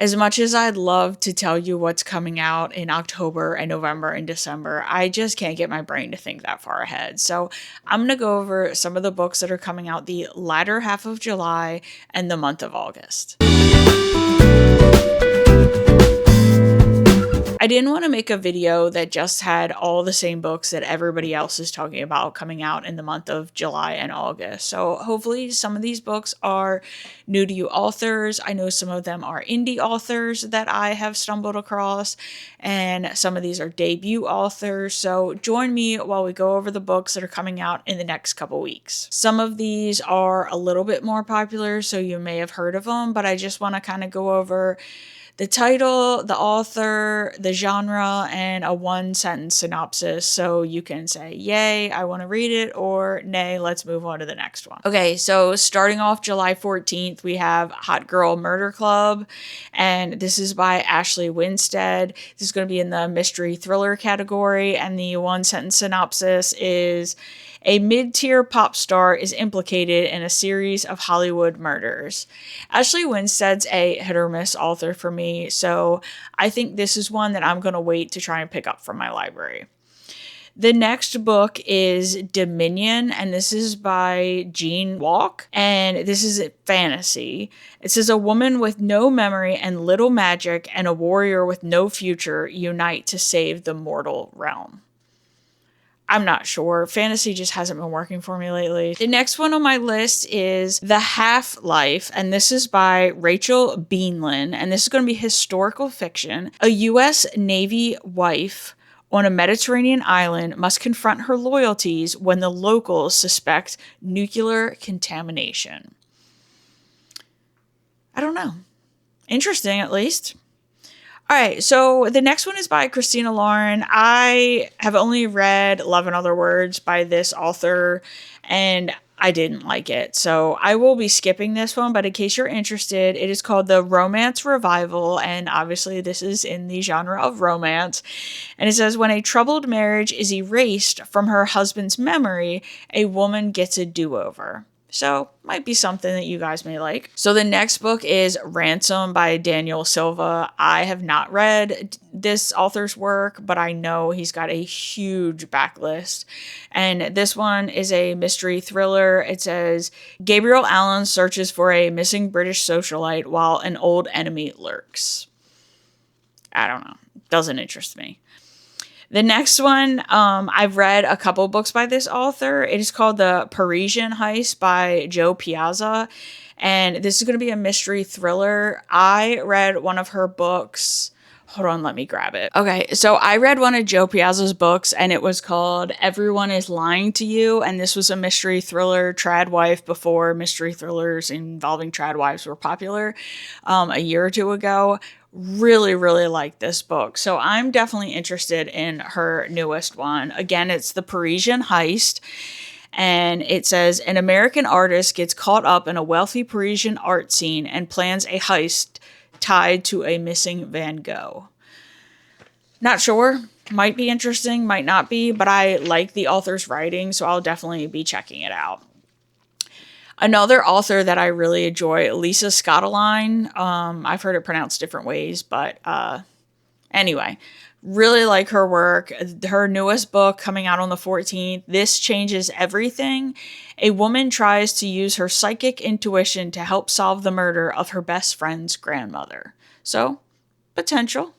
As much as I'd love to tell you what's coming out in October and November and December, I just can't get my brain to think that far ahead. So I'm going to go over some of the books that are coming out the latter half of July and the month of August. I didn't want to make a video that just had all the same books that everybody else is talking about coming out in the month of July and August. So hopefully some of these books are new to you authors. I know some of them are indie authors that I have stumbled across, and some of these are debut authors. So join me while we go over the books that are coming out in the next couple weeks. Some of these are a little bit more popular, so you may have heard of them, but I just want to kind of go over the title, the author, the genre, and a one-sentence synopsis so you can say, yay, I want to read it, or nay, let's move on to the next one. Okay, so starting off July 14th, we have Hot Girl Murder Club, and this is by Ashley Winstead. This is going to be in the mystery thriller category, and the one-sentence synopsis is: a mid-tier pop star is implicated in a series of Hollywood murders. Ashley Winstead's a hit-or-miss author for me, so I think this is one that I'm going to wait to try and pick up from my library. The next book is Dominion, and this is by Jean Walk, and this is fantasy. It says a woman with no memory and little magic and a warrior with no future unite to save the mortal realm. I'm not sure. Fantasy just hasn't been working for me lately. The next one on my list is The Half-Life, and this is by Rachel Beanland, and this is going to be historical fiction. A U.S. Navy wife on a Mediterranean island must confront her loyalties when the locals suspect nuclear contamination. I don't know. Interesting, at least. All right, so the next one is by Christina Lauren. I have only read Love and Other Words by this author, and I didn't like it. So I will be skipping this one, but in case you're interested, it is called The Romance Revival, and obviously this is in the genre of romance. And it says, when a troubled marriage is erased from her husband's memory, a woman gets a do-over. So might be something that you guys may like. So the next book is Ransom by Daniel Silva. I have not read this author's work, but I know he's got a huge backlist. And this one is a mystery thriller. It says Gabriel Allen searches for a missing British socialite while an old enemy lurks. I don't know. Doesn't interest me. The next one, I've read a couple books by this author. It is called The Parisian Heist by Joe Piazza, and this is going to be a mystery thriller. I read one of her books. Hold on, let me grab it. Okay, so I read one of Joe Piazza's books, and it was called Everyone is Lying to You, and this was a mystery thriller, trad wife, before mystery thrillers involving trad wives were popular a year or two ago. Really, really like this book. So I'm definitely interested in her newest one. Again, it's The Parisian Heist. And it says, an American artist gets caught up in a wealthy Parisian art scene and plans a heist tied to a missing Van Gogh. Not sure. Might be interesting, might not be, but I like the author's writing, so I'll definitely be checking it out. Another author that I really enjoy, Lisa Scottoline. I've heard it pronounced different ways, but anyway, really like her work. Her newest book coming out on the 14th, This Changes Everything. A woman tries to use her psychic intuition to help solve the murder of her best friend's grandmother. So, potential.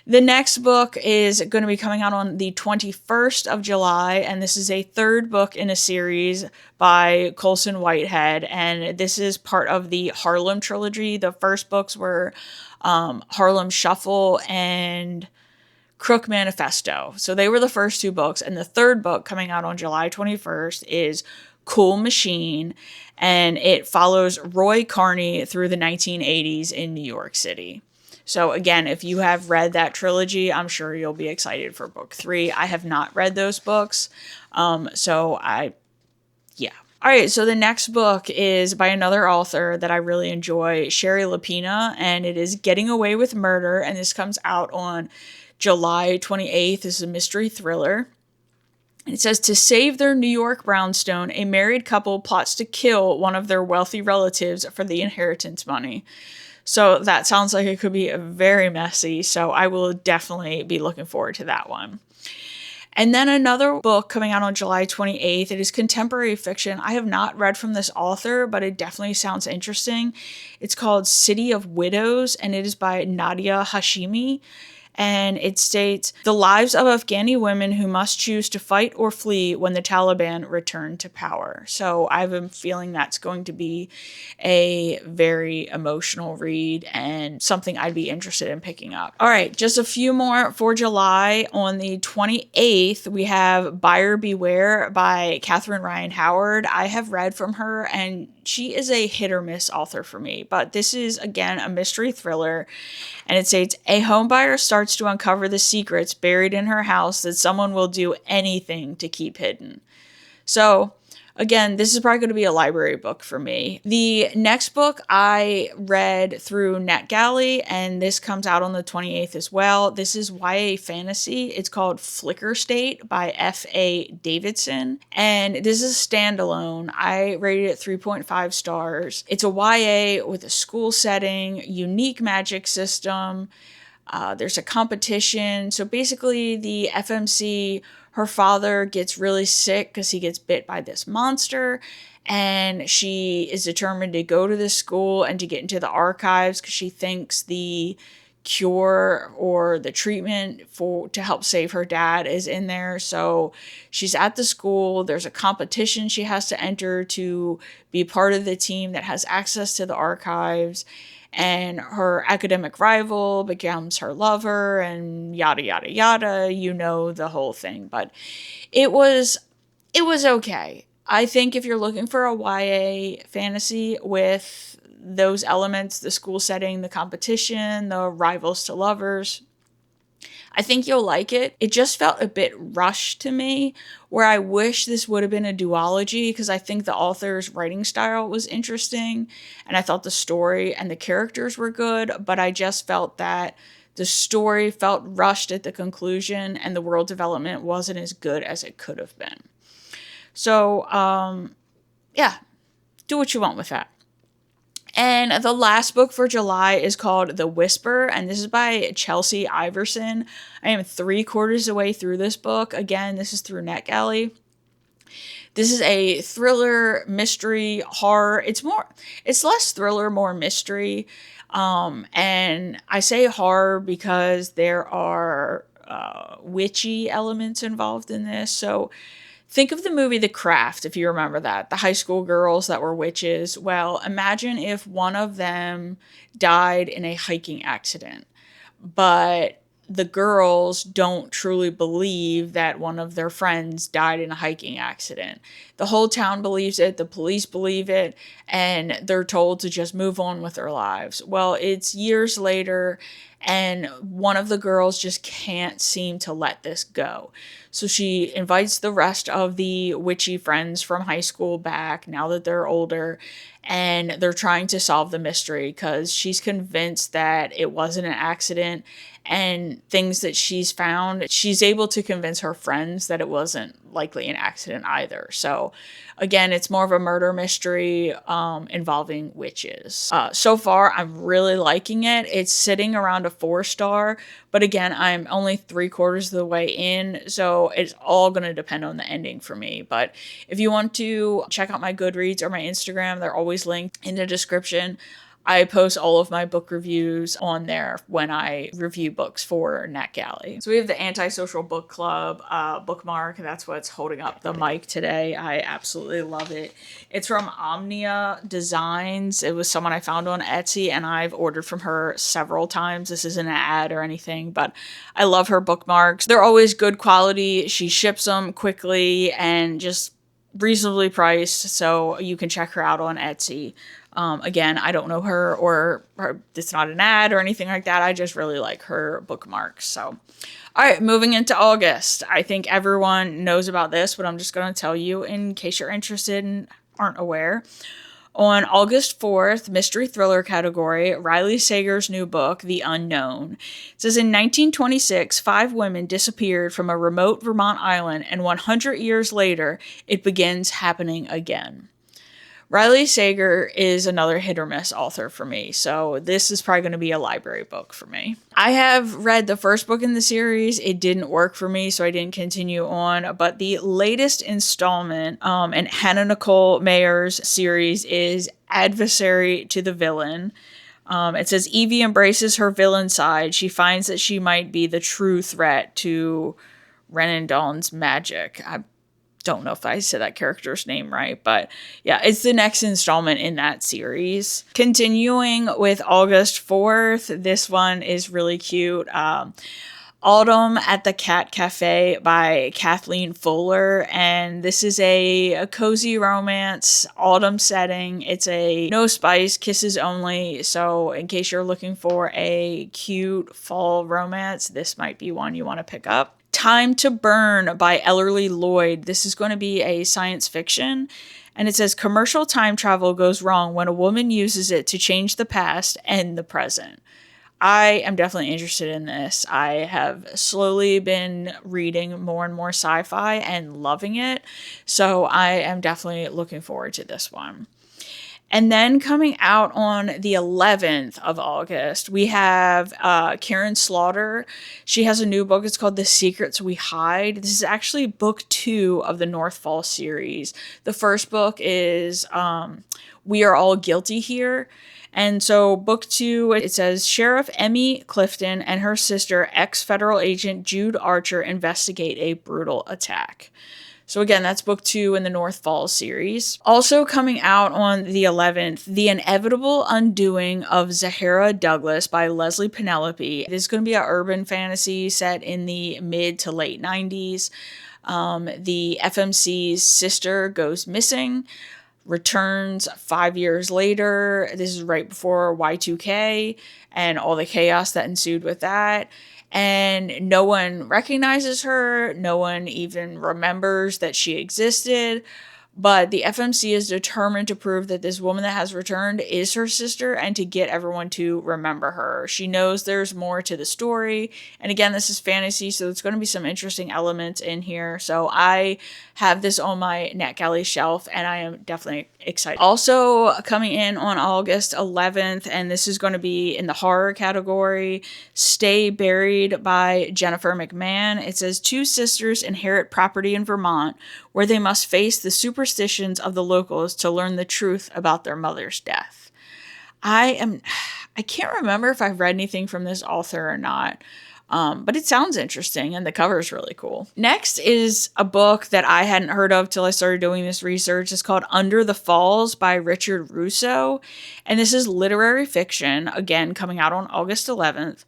The next book is going to be coming out on the 21st of July, and this is a third book in a series by Colson Whitehead, and this is part of the Harlem trilogy. The first books were Harlem Shuffle and Crook Manifesto. So they were the first two books, and the third book coming out on July 21st is Cool Machine, and it follows Roy Carney through the 1980s in New York City. So again, if you have read that trilogy, I'm sure you'll be excited for book 3. I have not read those books. Yeah. All right, so the next book is by another author that I really enjoy, Sherry Lapina, and it is Getting Away with Murder, and this comes out on July 28th. This is a mystery thriller. And it says, to save their New York brownstone, a married couple plots to kill one of their wealthy relatives for the inheritance money. So that sounds like it could be very messy. So I will definitely be looking forward to that one. And then another book coming out on July 28th. It is contemporary fiction. I have not read from this author, but it definitely sounds interesting. It's called City of Widows, and it is by Nadia Hashimi. And it states, the lives of Afghani women who must choose to fight or flee when the Taliban return to power. So I have a feeling that's going to be a very emotional read and something I'd be interested in picking up. All right, just a few more for July. On the 28th, we have Buyer Beware by Catherine Ryan Howard. I have read from her, and she is a hit or miss author for me, but this is, again, a mystery thriller. And it states, a homebuyer starts to uncover the secrets buried in her house that someone will do anything to keep hidden. So, again, this is probably going to be a library book for me. The next book I read through NetGalley, and this comes out on the 28th as well. This is YA fantasy. It's called Flicker State by F.A. Davidson, and this is a standalone. I rated it 3.5 stars. It's a YA with a school setting, unique magic system. There's a competition. So basically, the FMC, her father gets really sick because he gets bit by this monster, and she is determined to go to this school and to get into the archives because she thinks the cure or the treatment to help save her dad is in there. So she's at the school. There's a competition she has to enter to be part of the team that has access to the archives. And her academic rival becomes her lover, and yada, yada, yada. You know the whole thing. But it was okay. I think if you're looking for a YA fantasy with those elements, the school setting, the competition, the rivals to lovers, I think you'll like it. It just felt a bit rushed to me, where I wish this would have been a duology, because I think the author's writing style was interesting, and I thought the story and the characters were good, but I just felt that the story felt rushed at the conclusion, and the world development wasn't as good as it could have been. So, yeah, do what you want with that. And the last book for July is called The Whisper, and this is by Chelsea Iverson. I am 3/4 of the way through this book. Again, this is through NetGalley. This is a thriller, mystery, horror. It's less thriller, more mystery. And I say horror because there are witchy elements involved in this. So think of the movie The Craft, if you remember that. The high school girls that were witches. Well, imagine if one of them died in a hiking accident, but the girls don't truly believe that one of their friends died in a hiking accident. The whole town believes it, the police believe it, and they're told to just move on with their lives. Well, it's years later, and one of the girls just can't seem to let this go. So she invites the rest of the witchy friends from high school back now that they're older, and they're trying to solve the mystery because she's convinced that it wasn't an accident, and things that she's found, she's able to convince her friends that it wasn't likely an accident either. So again, it's more of a murder mystery involving witches. So far, I'm really liking it. It's sitting around a 4-star, but again, I'm only 3/4 of the way in, so it's all going to depend on the ending for me. But if you want to check out my Goodreads or my Instagram, they're always linked in the description. I post all of my book reviews on there when I review books for NetGalley. So we have the Antisocial Book Club bookmark. That's what's holding up the mic today. I absolutely love it. It's from Omnia Designs. It was someone I found on Etsy, and I've ordered from her several times. This isn't an ad or anything, but I love her bookmarks. They're always good quality. She ships them quickly and just reasonably priced, so you can check her out on Etsy. Again, I don't know her, or it's not an ad or anything like that. I just really like her bookmarks. So, all right, moving into August. I think everyone knows about this, but I'm just going to tell you in case you're interested and aren't aware. On August 4th, mystery thriller category, Riley Sager's new book, The Unknown. It says, in 1926, 5 women disappeared from a remote Vermont island, and 100 years later, it begins happening again. Riley Sager is another hit or miss author for me, so this is probably going to be a library book for me. I have read the first book in the series. It didn't work for me, so I didn't continue on, but the latest installment in Hannah Nicole Mayer's series is Adversary to the Villain. It says Evie embraces her villain side. She finds that she might be the true threat to Renan Dawn's magic. I don't know if I said that character's name right, but yeah, it's the next installment in that series. Continuing with August 4th, this one is really cute. Autumn at the Cat Cafe by Kathleen Fuller, and this is a cozy romance autumn setting. It's a no spice, kisses only, so in case you're looking for a cute fall romance, this might be one you want to pick up. Time to Burn by Ellery Lloyd. This is going to be a science fiction, and it says commercial time travel goes wrong when a woman uses it to change the past and the present. I am definitely interested in this. I have slowly been reading more and more sci-fi and loving it, so I am definitely looking forward to this one. And then coming out on the 11th of August, we have Karen Slaughter. She has a new book. It's called The Secrets We Hide. This is actually book 2 of the North Fall series. The first book is We Are All Guilty Here. And so book 2, it says Sheriff Emmy Clifton and her sister, ex-federal agent Jude Archer, investigate a brutal attack. So again, that's book 2 in the North Falls series. Also coming out on the 11th, The Inevitable Undoing of Zahara Douglas by Leslie Penelope. It is going to be an urban fantasy set in the mid to late 90s. The FMC's sister goes missing, returns 5 years later. This is right before Y2K and all the chaos that ensued with that. And no one recognizes her. No one even remembers that she existed. But the FMC is determined to prove that this woman that has returned is her sister and to get everyone to remember her. She knows there's more to the story. And again, this is fantasy, so it's going to be some interesting elements in here. So I have this on my NetGalley shelf, and I am definitely excited. Also coming in on August 11th, and this is going to be in the horror category, Stay Buried by Jennifer McMahon. It says 2 sisters inherit property in Vermont where they must face the superstitions of the locals to learn the truth about their mother's death. I can't remember if I've read anything from this author or not, but it sounds interesting and the cover is really cool. Next is a book that I hadn't heard of till I started doing this research. It's called Under the Falls by Richard Russo, and this is literary fiction, again coming out on August 11th.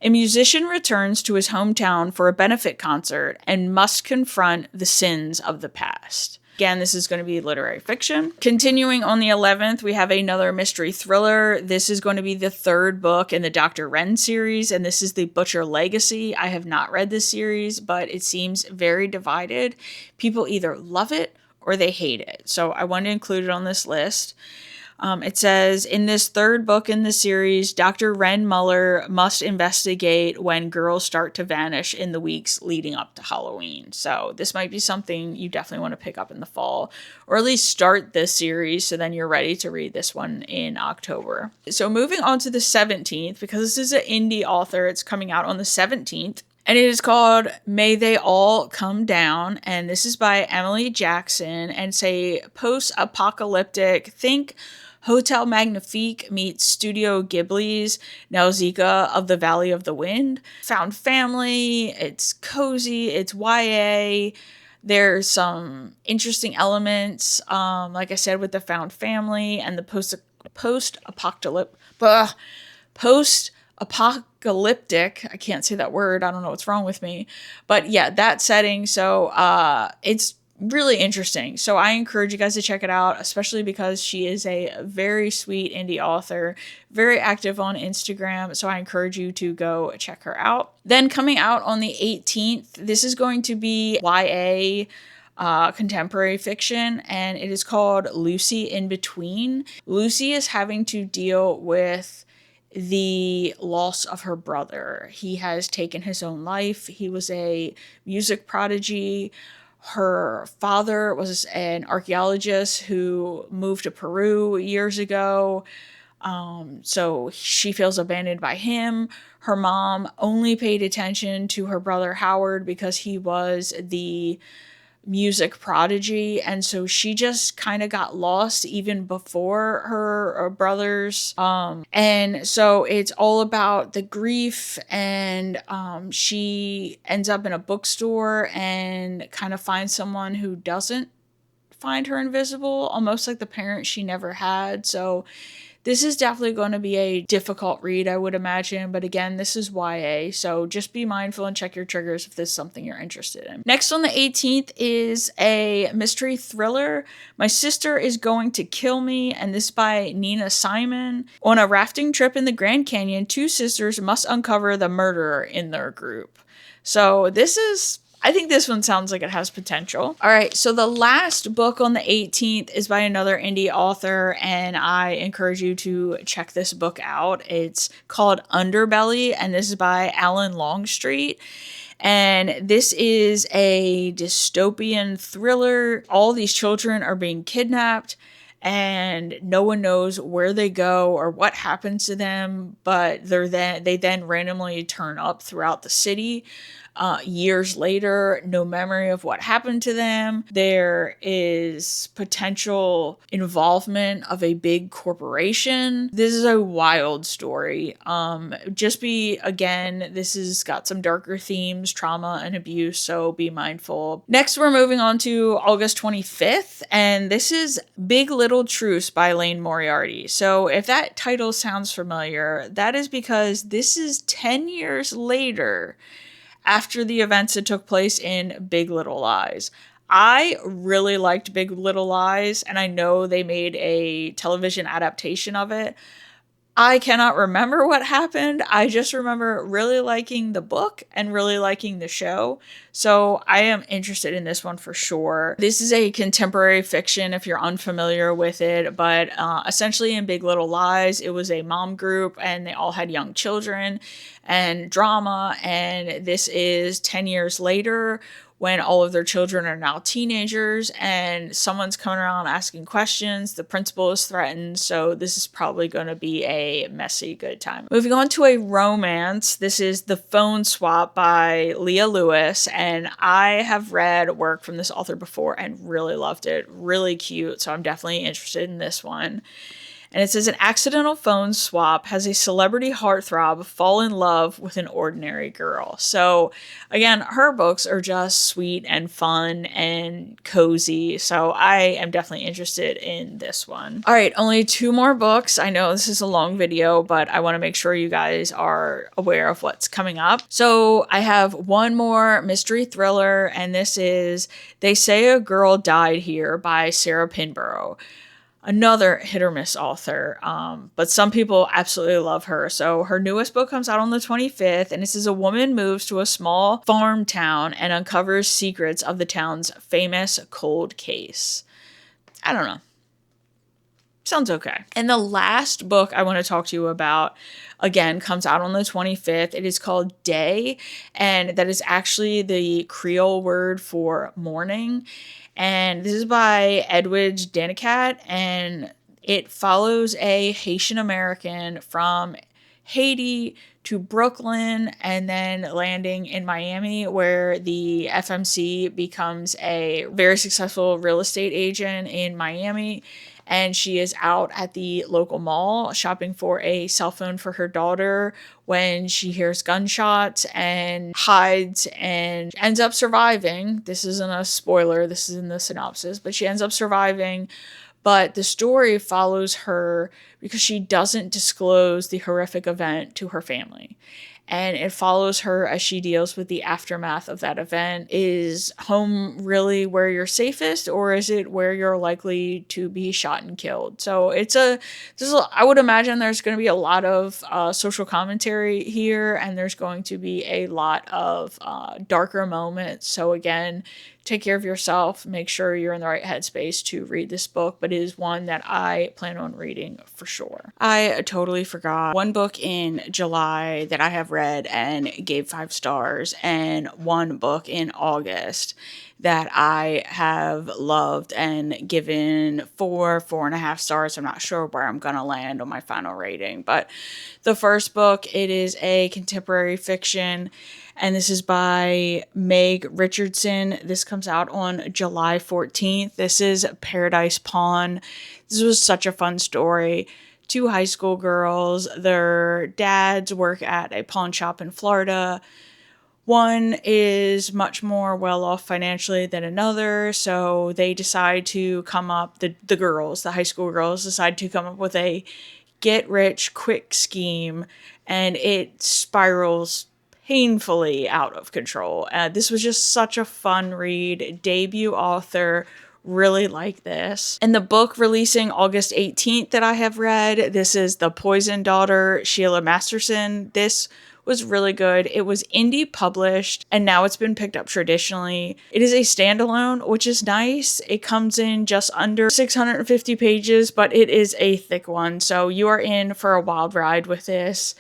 A musician returns to his hometown for a benefit concert and must confront the sins of the past. Again, this is going to be literary fiction. Continuing on the 11th, we have another mystery thriller. This is going to be the 3rd book in the Dr. Wren series, and this is The Butcher Legacy. I have not read this series, but it seems very divided. People either love it or they hate it. So I wanted to include it on this list. It says, in this 3rd book in the series, Dr. Wren Muller must investigate when girls start to vanish in the weeks leading up to Halloween. So this might be something you definitely want to pick up in the fall, or at least start this series so then you're ready to read this one in October. So moving on to the 17th, because this is an indie author, it's coming out on the 17th. And it is called May They All Come Down, and this is by Emily Jackson, and it's a post-apocalyptic, think Hotel Magnifique meets Studio Ghibli's Nausicaa of the Valley of the Wind. Found family, it's cozy, it's YA. There's some interesting elements, like I said, with the found family and the post-apocalyptic, I can't say that word. I don't know what's wrong with me. But yeah, that setting. So it's really interesting. So I encourage you guys to check it out, especially because she is a very sweet indie author, very active on Instagram. So I encourage you to go check her out. Then coming out on the 18th, this is going to be YA contemporary fiction, and it is called Lucy in Between. Lucy is having to deal with the loss of her brother. He has taken his own life. He was a music prodigy. Her father was an archaeologist who moved to Peru years ago. So she feels abandoned by him. Her mom only paid attention to her brother Howard because he was the music prodigy, and so she just kind of got lost even before her brothers. And so it's all about the grief, and she ends up in a bookstore and kind of finds someone who doesn't find her invisible, almost like the parent she never had. So this is definitely going to be a difficult read, I would imagine. But again, this is YA, so just be mindful and check your triggers if this is something you're interested in. Next on the 18th is a mystery thriller, My Sister is Going to Kill Me, and this by Nina Simon. On a rafting trip in the Grand Canyon, two sisters must uncover the murderer in their group. So I think this one sounds like it has potential. All right, so the last book on the 18th is by another indie author, and I encourage you to check this book out. It's called Underbelly, and this is by Alan Longstreet. And this is a dystopian thriller. All these children are being kidnapped, and no one knows where they go or what happens to them, but they then randomly turn up throughout the city. Years later, no memory of what happened to them. There is potential involvement of a big corporation. This is a wild story. This has got some darker themes, trauma and abuse, so be mindful. Next, we're moving on to August 25th, and this is Big Little Truce by Lane Moriarty. So if that title sounds familiar, that is because this is 10 years later after the events that took place in Big Little Lies. I really liked Big Little Lies, and I know they made a television adaptation of it. I cannot remember what happened. I just remember really liking the book and really liking the show. So I am interested in this one for sure. This is a contemporary fiction if you're unfamiliar with it, but essentially in Big Little Lies, it was a mom group and they all had young children and drama. And this is 10 years later when all of their children are now teenagers and someone's coming around asking questions. The principal is threatened, so this is probably going to be a messy good time. Moving on to a romance. This is The Phone Swap by Leah Lewis, and I have read work from this author before and really loved it. Really cute, so I'm definitely interested in this one. And it says, an accidental phone swap has a celebrity heartthrob fall in love with an ordinary girl. So again, her books are just sweet and fun and cozy. So I am definitely interested in this one. All right, only 2 more books. I know this is a long video, but I want to make sure you guys are aware of what's coming up. So I have one more mystery thriller, and this is They Say a Girl Died Here by Sarah Pinborough. Another hit or miss author, but some people absolutely love her. So her newest book comes out on the 25th, and this is a woman moves to a small farm town and uncovers secrets of the town's famous cold case. I don't know. Sounds okay. And the last book I want to talk to you about, again, comes out on the 25th. It is called Day, and that is actually the Creole word for morning. And this is by Edwidge Danicat, and it follows a Haitian American from Haiti to Brooklyn and then landing in Miami, where the FMC becomes a very successful real estate agent in Miami. And she is out at the local mall shopping for a cell phone for her daughter when she hears gunshots and hides and ends up surviving. This isn't a spoiler, this is in the synopsis, but she ends up surviving. But the story follows her because she doesn't disclose the horrific event to her family. And it follows her as she deals with the aftermath of that event. Is home really where you're safest, or is it where you're likely to be shot and killed? So I would imagine there's going to be a lot of social commentary here, and there's going to be a lot of darker moments. So again, take care of yourself. Make sure you're in the right headspace to read this book, but it is one that I plan on reading for sure. I totally forgot one book in July that I have read and gave 5 stars, and one book in August that I have loved and given 4.5 stars. I'm not sure where I'm going to land on my final rating, but the first book, it is a contemporary fiction, and this is by Meg Richardson. This comes out on July 14th. This is Paradise Pawn. This was such a fun story. Two high school girls, their dads work at a pawn shop in Florida. One is much more well off financially than another, so they decide to come up, the girls, the high school girls, decide to come up with a get rich quick scheme, and it spirals painfully out of control. This was just such a fun read. Debut author, really like this. And the book releasing August 18th that I have read, this is The Poison Daughter, Sheila Masterson. This was really good. It was indie published, and now it's been picked up traditionally. It is a standalone, which is nice. It comes in just under 650 pages, but it is a thick one, so you are in for a wild ride with this.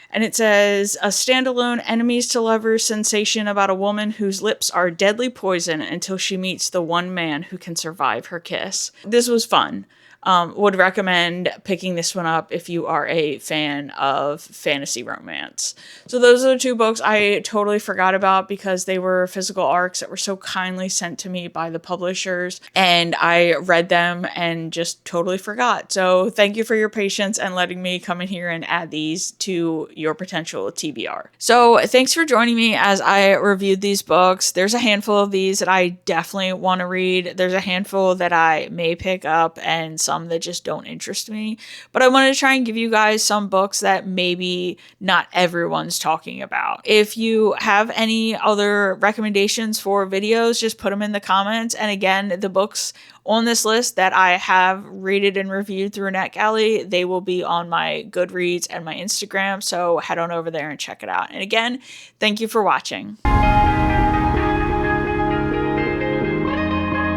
And it says, a standalone enemies to lovers sensation about a woman whose lips are deadly poison until she meets the one man who can survive her kiss. This was fun. Would recommend picking this one up if you are a fan of fantasy romance. So those are the two books I totally forgot about because they were physical arcs that were so kindly sent to me by the publishers, and I read them and just totally forgot. So thank you for your patience and letting me come in here and add these to your potential TBR. So thanks for joining me as I reviewed these books. There's a handful of these that I definitely want to read. There's a handful that I may pick up, and some that just don't interest me. But I wanted to try and give you guys some books that maybe not everyone's talking about. If you have any other recommendations for videos, just put them in the comments. And again, the books on this list that I have rated and reviewed through NetGalley, they will be on my Goodreads and my Instagram. So head on over there and check it out. And again, thank you for watching.